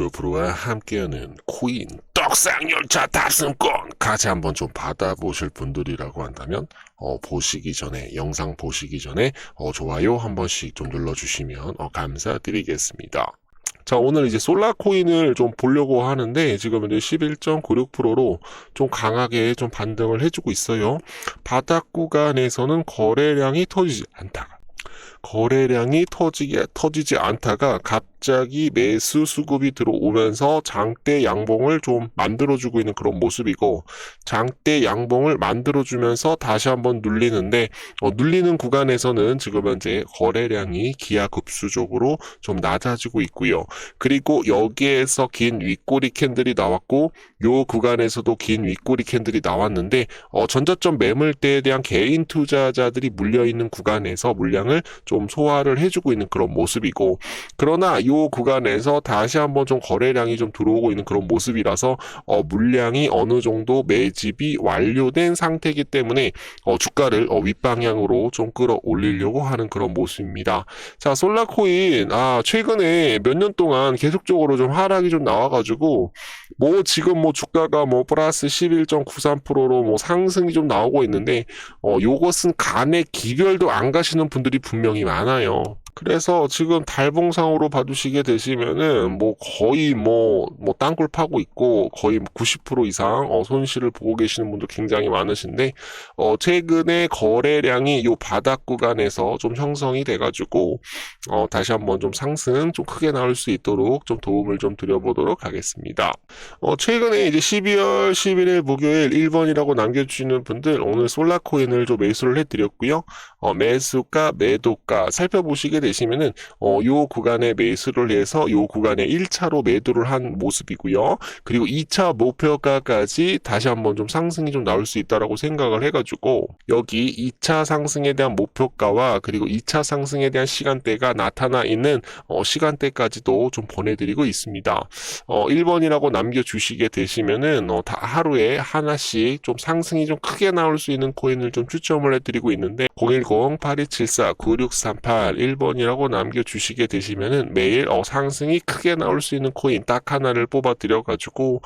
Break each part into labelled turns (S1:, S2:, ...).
S1: 고요프로와 함께하는 코인 떡상열차 탑승권 같이 한번 좀 받아보실 분들이라고 한다면 보시기 전에 영상 보시기 전에 좋아요 한 번씩 좀 눌러주시면 감사드리겠습니다. 자, 오늘 이제 솔라코인을 좀 보려고 하는데 지금 이제 11.96%로 좀 강하게 좀 반등을 해주고 있어요. 바닥 구간에서는 거래량이 터지지 않다가 갑자기 매수 수급이 들어오면서 장대 양봉을 좀 만들어주고 있는 그런 모습이고, 장대 양봉을 만들어주면서 다시 한번 눌리는데 눌리는 구간에서는 지금 현재 거래량이 기하급수적으로 좀 낮아지고 있고요. 그리고 여기에서 긴 윗꼬리 캔들이 나왔고, 요 구간에서도 긴 윗꼬리 캔들이 나왔는데 전저점 매물대에 대한 개인 투자자들이 물려있는 구간에서 물량을 좀 소화를 해주고 있는 그런 모습이고, 그러나 이 구간에서 다시 한번 좀 거래량이 좀 들어오고 있는 그런 모습이라서 물량이 어느 정도 매집이 완료된 상태이기 때문에 주가를 윗방향으로 좀 끌어올리려고 하는 그런 모습입니다. 자, 솔라코인 최근에 몇 년 동안 계속적으로 좀 하락이 좀 나와가지고 지금 주가가 플러스 11.93%로 상승이 좀 나오고 있는데 요것은 간의 기별도 안 가시는 분들이 분명히 많아요. 그래서 지금 달봉상으로 봐주시게 되시면은 거의 땅굴 파고 있고 거의 90% 이상 손실을 보고 계시는 분도 굉장히 많으신데 최근에 거래량이 요 바닥 구간에서 좀 형성이 돼가지고 다시 한번 좀 상승 좀 크게 나올 수 있도록 좀 도움을 좀 드려보도록 하겠습니다. 최근에 이제 12월 11일 목요일 1번이라고 남겨주시는 분들 오늘 솔라코인을 좀 매수를 해드렸고요. 매수가 매도가 살펴보시게 되시면은 요 구간에 매수를 해서 요 구간에 1차로 매도를 한 모습이고요. 그리고 2차 목표가까지 다시 한번 좀 상승이 좀 나올 수 있다라고 생각을 해가지고 여기 2차 상승에 대한 목표가와 그리고 2차 상승에 대한 시간대가 나타나 있는 시간대까지도 좀 보내드리고 있습니다. 1번이라고 남겨주시게 되시면은 다 하루에 하나씩 좀 상승이 좀 크게 나올 수 있는 코인을 좀 추첨을 해드리고 있는데 010-8274-9638 1번이라고 남겨주시게 되시면은 매일 상승이 크게 나올 수 있는 코인 딱 하나를 뽑아 드려가지고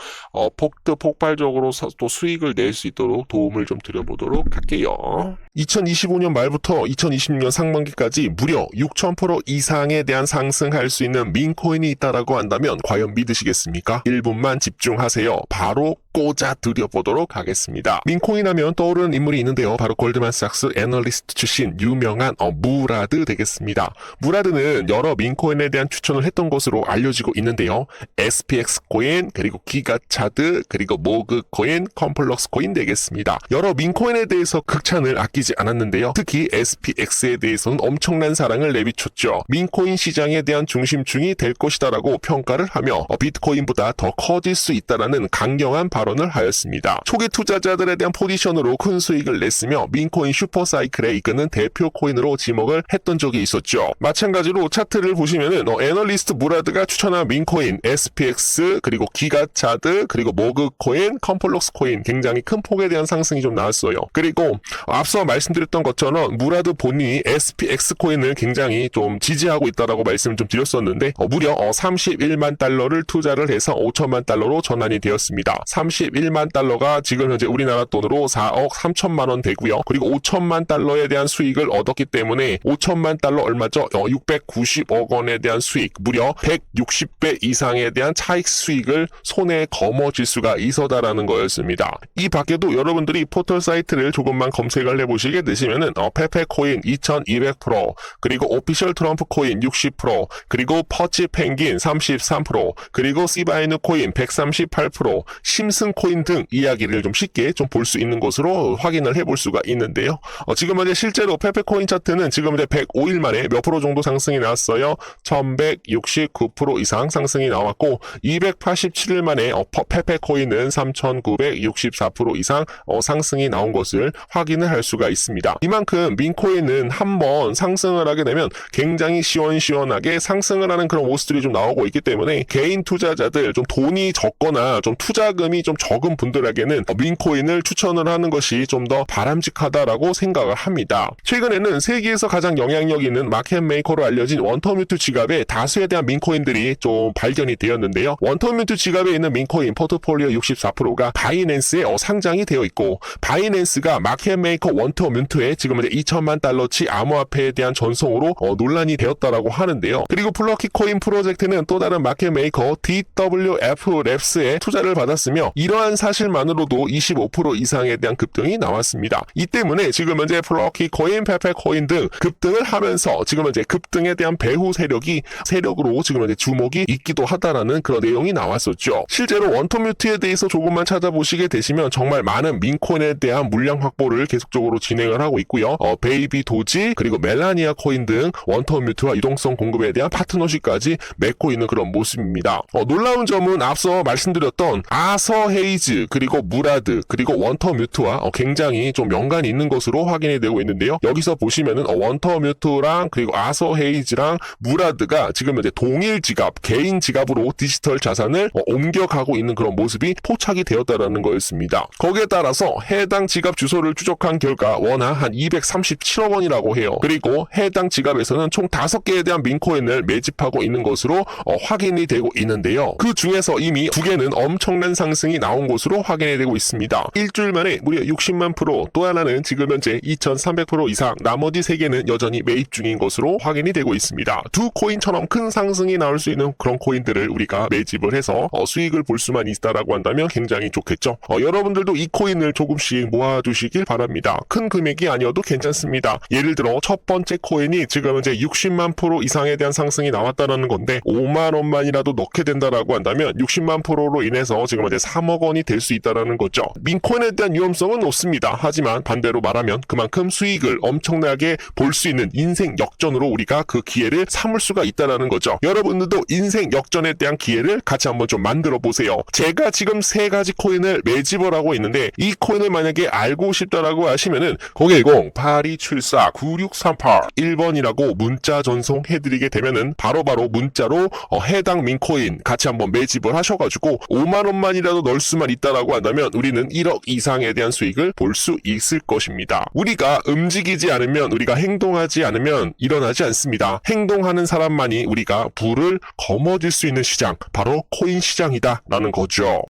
S1: 폭발적으로 또 수익을 낼 수 있도록 도움을 좀 드려보도록 할게요. 2025년 말부터 2026년 상반기까지 무려 6,000% 이상에 대한 상승할 수 있는 민코인이 있다라고 한다면 과연 믿으시겠습니까? 1분만 집중하세요. 바로 꽂아 드려보도록 하겠습니다. 민코인 하면 떠오르는 인물이 있는데요. 바로 골드만삭스 애널리스트 출신 유명한 무라드 되겠습니다. 무라드는 여러 민코인에 대한 추천을 했던 것으로 알려지고 있는데요. SPX 코인, 그리고 기가차드, 그리고 모그 코인, 컴플럭스 코인 되겠습니다. 여러 민코인에 대해서 극찬을 아끼지 않았는데요. 특히 SPX에 대해서는 엄청난 사랑을 내비쳤죠. 민코인 시장에 대한 중심중이 될 것이다라고 평가를 하며 비트코인보다 더 커질 수 있다라는 강경한 발언을 하였습니다. 초기 투자자들에 대한 포지션으로 큰 수익을 냈으며 민코인 슈퍼사이클에 이끄는 대표 코인으로 지목을 했던 적이 있었죠. 마찬가지로 차트를 보시면은 애널리스트 무라드가 추천한 민코인, SPX, 그리고 기가차드, 그리고 모그 코인, 컴플럭스 코인 굉장히 큰 폭에 대한 상승이 좀 나왔어요. 그리고 앞서 말씀드렸던 것처럼 무라드 본인이 SPX 코인을 굉장히 좀 지지하고 있다라고 말씀을 좀 드렸었는데 무려 31만 달러를 투자를 해서 5천만 달러로 전환이 되었습니다. 31만 달러가 지금 현재 우리나라 돈으로 4억 3천만 원 되고요. 그리고 5천만 달러에 대한 수익을 얻었기 때문에 5천만 달러 얼마죠? 690억 원에 대한 수익, 무려 160배 이상에 대한 차익 수익을 손에 거머쥘 수가 있어다라는 거였습니다. 이 밖에도 여러분들이 포털 사이트를 조금만 검색을 해보시게 되시면은 페페코인 2200%, 그리고 오피셜 트럼프 코인 60%, 그리고 퍼치 펭귄 33%, 그리고 시바이누 코인 138%, 심슨 코인 등 이야기를 좀 쉽게 좀 볼 수 있는 것으로 확인을 해볼 수가 있는데요. 지금 현재 실제로 페페코인 차트는 지금 이제 105일 만에 몇 프로 정도 상승이 나왔어요. 1169% 이상 상승이 나왔고 287일 만에 페페코인은 3964% 이상 상승이 나온 것을 확인을 할 수가 있습니다. 이만큼 민코인은 한번 상승을 하게 되면 굉장히 시원시원하게 상승을 하는 그런 모습들이 좀 나오고 있기 때문에 개인 투자자들 좀 돈이 적거나 좀 투자금이 좀 좀 적은 분들에게는 민코인을 추천을 하는 것이 좀 더 바람직하다라고 생각을 합니다. 최근에는 세계에서 가장 영향력 있는 마켓 메이커로 알려진 원터뮤트 지갑에 다수에 대한 민코인들이 좀 발견이 되었는데요. 원터뮤트 지갑에 있는 민코인 포트폴리오 64%가 바이낸스에 상장이 되어 있고, 바이낸스가 마켓 메이커 원터뮤트에 지금 이제 2천만 달러치 암호화폐에 대한 전송으로 논란이 되었다라고 하는데요. 그리고 플러키 코인 프로젝트는 또 다른 마켓 메이커 DWF 랩스에 투자를 받았으며, 이러한 사실만으로도 25% 이상에 대한 급등이 나왔습니다. 이 때문에 지금 현재 플러키 코인, 페페 코인 등 급등을 하면서 지금 현재 급등에 대한 배후 세력으로 지금 현재 주목이 있기도 하다라는 그런 내용이 나왔었죠. 실제로 원터뮤트에 대해서 조금만 찾아보시게 되시면 정말 많은 민코인에 대한 물량 확보를 계속적으로 진행을 하고 있고요. 베이비 도지 그리고 멜라니아 코인 등 원터뮤트와 유동성 공급에 대한 파트너십까지 맺고 있는 그런 모습입니다. 놀라운 점은 앞서 말씀드렸던 아서 헤이즈 그리고 무라드 그리고 원터뮤트와 굉장히 좀 연관이 있는 것으로 확인이 되고 있는데요. 여기서 보시면은 원터뮤트랑 그리고 아서 헤이즈랑 무라드가 지금 현재 동일 지갑, 개인 지갑으로 디지털 자산을 옮겨가고 있는 그런 모습이 포착이 되었다라는 거였습니다. 거기에 따라서 해당 지갑 주소를 추적한 결과 원화 한 237억 원이라고 해요. 그리고 해당 지갑에서는 총 5개에 대한 민코인을 매집하고 있는 것으로 확인이 되고 있는데요. 그 중에서 이미 2개는 엄청난 상승이 나온 것으로 확인이 되고 있습니다. 일주일 만에 무려 60만 프로, 또 하나는 지금 현재 2300% 이상, 나머지 3개는 여전히 매입 중인 것으로 확인이 되고 있습니다. 두 코인처럼 큰 상승이 나올 수 있는 그런 코인들을 우리가 매집을 해서 수익을 볼 수만 있다라고 한다면 굉장히 좋겠죠. 여러분들도 이 코인을 조금씩 모아두시길 바랍니다. 큰 금액이 아니어도 괜찮습니다. 예를 들어 첫 번째 코인이 지금 현재 60만 프로 이상에 대한 상승이 나왔다라는 건데 5만 원만이라도 넣게 된다라고 한다면 60만 프로로 인해서 지금 현재 3억 원이 될 수 있다라는 거죠. 민코인에 대한 위험성은 높습니다. 하지만 반대로 말하면 그만큼 수익을 엄청나게 볼 수 있는 인생 역전으로 우리가 그 기회를 삼을 수가 있다라는 거죠. 여러분들도 인생 역전에 대한 기회를 같이 한번 좀 만들어 보세요. 제가 지금 3가지 코인을 매집을 하고 있는데 이 코인을 만약에 알고 싶다라고 하시면은 010-8274-9638 1번이라고 문자 전송해드리게 되면은 바로바로 문자로 해당 민코인 같이 한번 매집을 하셔가지고 5만 원만이라도 넣을 수만 있다라고 한다면 우리는 1억 이상에 대한 수익을 볼 수 있을 것입니다. 우리가 움직이지 않으면, 우리가 행동하지 않으면 일어나지 않습니다. 행동하는 사람만이 우리가 부를 거머쥘 수 있는 시장, 바로 코인 시장이다 라는 거죠.